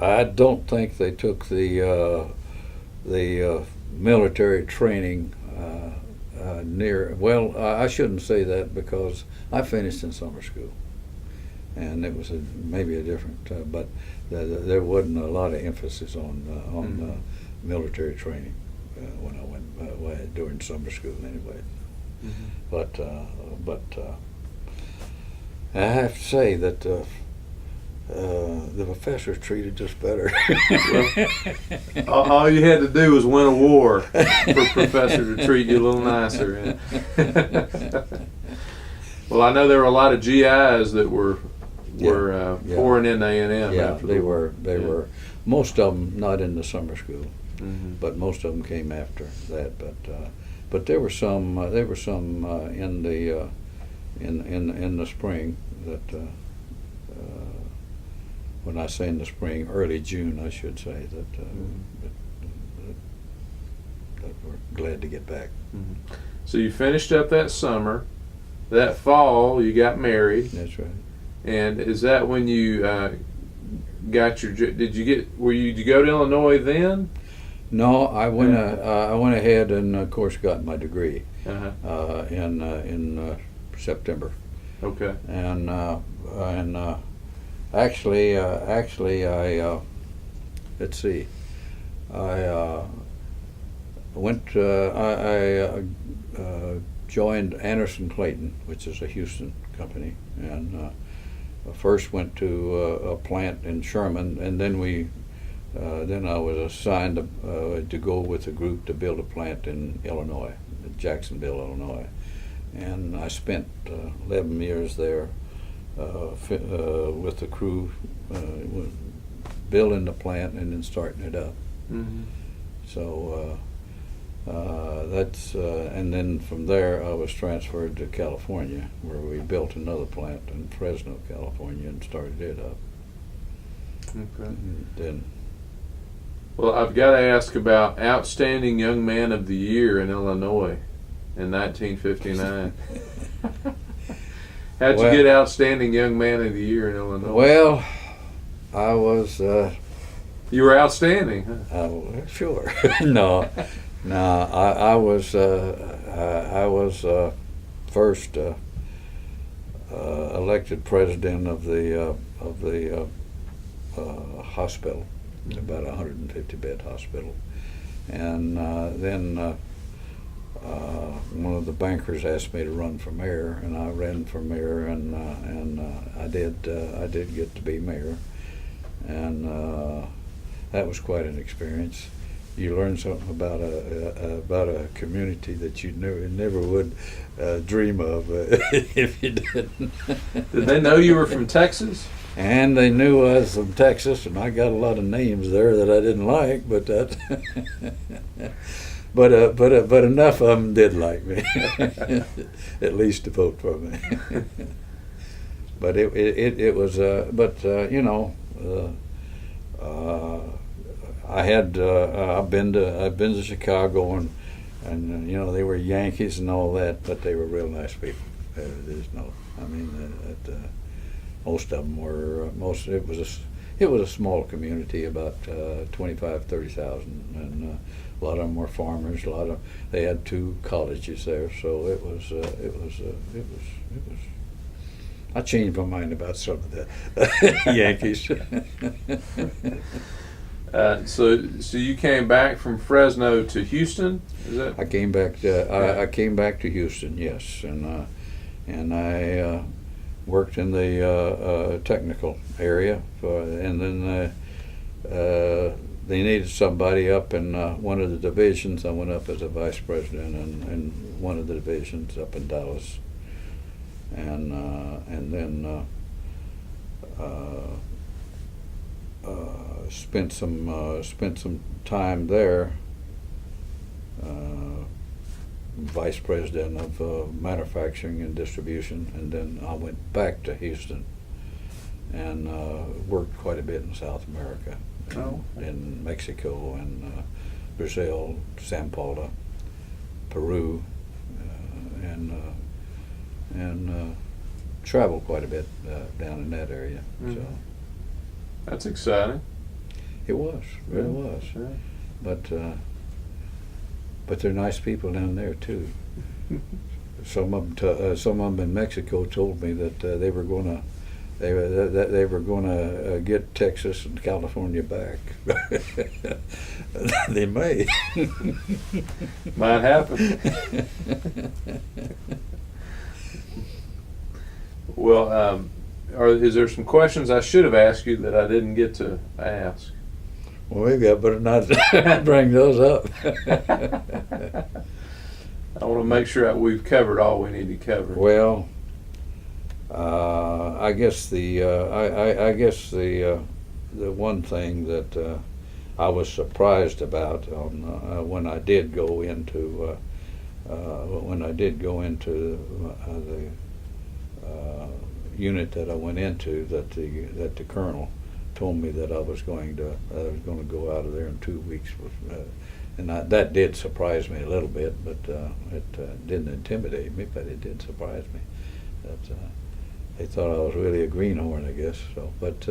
I don't think they took the military training near. Well, I shouldn't say that because I finished in summer school, and it was maybe a different. But there wasn't a lot of emphasis on military training when I went during summer school anyway. Mm-hmm. But I have to say that the professors treated us better. All you had to do was win a war for a professor to treat you a little nicer. Well, I know there were a lot of GIs that were pouring into A&M. Yeah, after they the war. were. They were. Most of them not in the summer school, Mm-hmm. but most of them came after that. But there were some. There were some in the spring that. When I say in the spring, early June, I should say that we're glad to get back. Mm-hmm. So you finished up that summer. That fall, you got married. That's right. And is that when you got your? Did you get? Did you go to Illinois then? No, I went ahead and of course got my degree Uh-huh. in September. Okay. And actually I let's see, I joined Anderson Clayton, which is a Houston company, and first went to a plant in Sherman, and then then I was assigned to go with a group to build a plant in Illinois, Jacksonville, Illinois, and I spent 11 years there with the crew, building the plant and then starting it up. Mm-hmm. So that's and then from there I was transferred to California, where we built another plant in Fresno, California, and started it up. Okay. And then Well, I've got to ask about Outstanding Young Man of the Year in Illinois in 1959. How'd you get Outstanding Young Man of the Year in Illinois? Well, I was. You were outstanding, huh? Sure. No, I was first elected president of the hospital, about 150 bed hospital, and then one of the bankers asked me to run for mayor, and I ran for mayor, and I did get to be mayor, and that was quite an experience. You learn something about a community that you never would dream of if you didn't. Did they know you were from Texas? And they knew I was from Texas, and I got a lot of names there that I didn't like, but that. But enough of them did like me, at least to vote for me. But it was you know. I've been to Chicago, and you know, they were Yankees and all that, but they were real nice people. Most of them were it was a small community, about 30,000, and a lot of them were farmers. They had 2 colleges there, so it was. I changed my mind about some of the Yankees. So you came back from Fresno to Houston? Is that? I came back to Houston, yes, and and I worked in the technical area, and then they needed somebody up in one of the divisions. I went up as a vice president in one of the divisions up in Dallas, and then spent some time there, vice president of manufacturing and distribution, and then I went back to Houston and worked quite a bit in South America, in Mexico and Brazil, Sao Paulo, Peru, and traveled quite a bit down in that area. Mm-hmm. So That's exciting. it was, really was. Yeah. But they're nice people down there too. Some of them in Mexico told me that they were going to get Texas and California back. They may. Might happen. Well, is there some questions I should have asked you that I didn't get to ask? Well, maybe I better not bring those up. I want to make sure we've covered all we need to cover. Well, I guess the one thing that I was surprised about when I did go into the unit that I went into, that the colonel told me that I was going to go out of there in 2 weeks, and that did surprise me a little bit, but it didn't intimidate me, but it did surprise me. That they thought I was really a greenhorn, I guess. So, but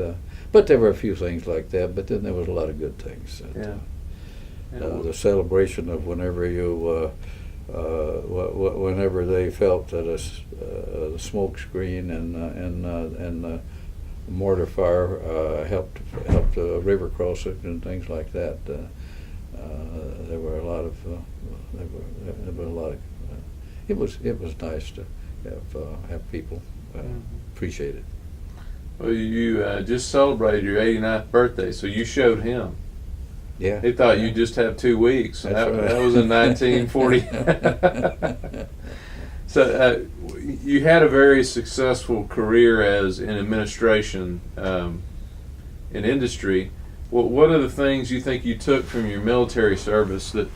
there were a few things like that. But then there was a lot of good things. The celebration of whenever they felt that the smoke screen and the mortar fire helped the river cross it and things like that. There were a lot of it was nice to have people appreciate it. Well, you just celebrated your 89th birthday, so you showed him. Yeah. He thought you just have 2 weeks. That's That right. was in 1940. So you had a very successful career in administration, in industry. What are the things you think you took from your military service that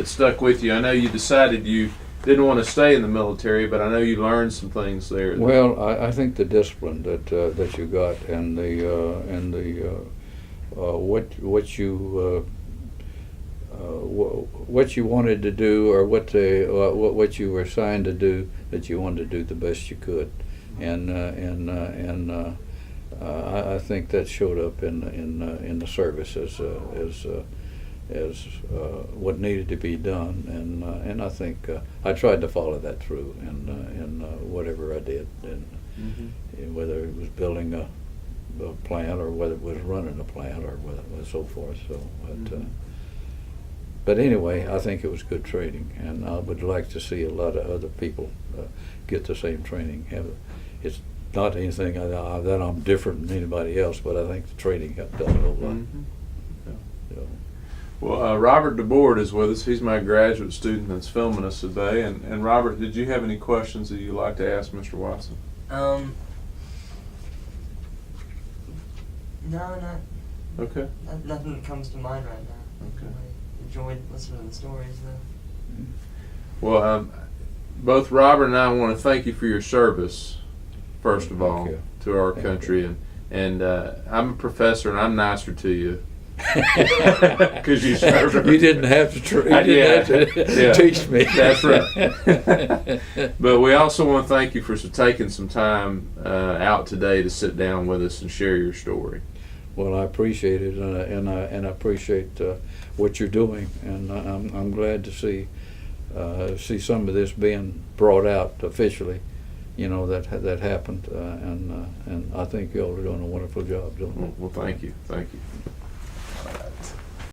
stuck with you? I know you decided you didn't want to stay in the military, but I know you learned some things there. Well, I think the discipline that you got and what you wanted to do, or what you were assigned to do, that you wanted to do the best you could, and I think that showed up in the service as what needed to be done, and I think I tried to follow that through in whatever I did, and whether it was building a plant or whether it was running a plant or whether it was so forth. So, but anyway, I think it was good training, and I would like to see a lot of other people get the same training. It's not anything that I'm different than anybody else, but I think the training helped out a whole lot. So. Well, Robert DeBoard is with us. He's my graduate student that's filming us today. And Robert, did you have any questions that you'd like to ask Mr. Watson? No, not. Okay. Nothing comes to mind right now. Okay. I enjoyed listening to the stories, though. Well, both Robert and I want to thank you for your service, first of Thank all, you. to our Thank country. And I'm a professor, and I'm nicer to you because you served. You didn't have to teach me. That's right. But we also want to thank you for taking some time out today to sit down with us and share your story. Well, I appreciate it, and I appreciate what you're doing, and I'm glad to see some of this being brought out officially. That happened, and I think you all are doing a wonderful job doing it. Well, thank you.